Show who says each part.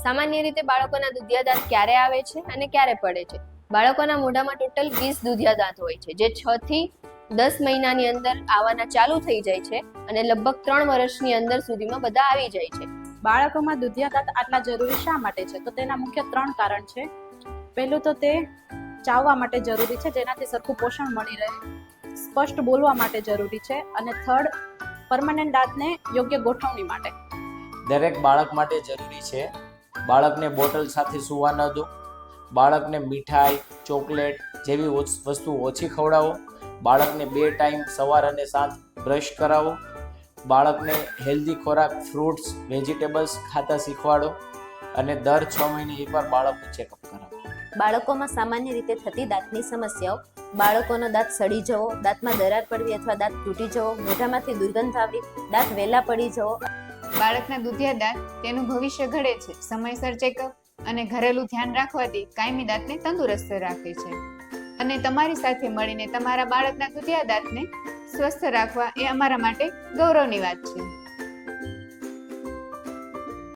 Speaker 1: સામાન્ય રીતે બાળકોના દુધિયા દાંત ક્યારે આવે છે અને ક્યારે પડે છે? બાળકોના મોઢામાં ટોટલ 20 દુધિયા દાંત હોય છે, જે 6 થી 10 મહિનાની અંદર આવવાના ચાલુ થઈ જાય છે અને લગભગ 3 વર્ષની અંદર સુધીમાં બધા આવી જાય છે.
Speaker 2: બાળકોમાં દુધિયા દાંત આટલા જરૂરી શા માટે છે? તો તેના મુખ્ય 3 કારણ છે. પહેલું તો તે ચાવવા માટે જરૂરી છે, જેનાથી સરખું પોષણ મળી રહે. સ્પષ્ટ બોલવા માટે જરૂરી છે. અને થર્ડ, પરમનન્ટ દાંતને યોગ્ય ગોઠવણી માટે.
Speaker 3: દરેક બાળક માટે જરૂરી છે. બાળકને બોટલ સાથે સૂવા ન દો. બાળકને મીઠાઈ, ચોકલેટ જેવી વસ્તુ ઓછી ખવડાવો. બાળકને 2 ટાઈમ સવાર અને સાંજ બ્રશ કરાવો. બાળકને હેલ્ધી ખોરાક, ફ્રૂટ્સ, વેજીટેબલ્સ ખાતા શીખવાડો. અને દર 6 મહિને એકવાર બાળકનું ચેકઅપ કરાવો.
Speaker 4: બાળકોમાં સામાન્ય રીતે થતી દાંતની સમસ્યાઓ: બાળકોનો દાંત સડી જવો, દાંતમાં દરાર પડવી અથવા દાંત તૂટી જવો, મોઢામાંથી દુર્ગંધ આવવી, દાંત વેલા પડી જવો.
Speaker 5: બાળકના દુધિયા દાંત તેનું ભવિષ્ય ઘડે છે. સમયસર ચેકઅપ અને ઘરેલું ધ્યાન રાખવાથી કાયમી દાંતને તંદુરસ્ત રાખે છે. અને તમારી સાથે મળીને તમારા બાળકના દુધિયા દાંતને સ્વસ્થ રાખવા એ અમારા માટે ગૌરવની વાત છે.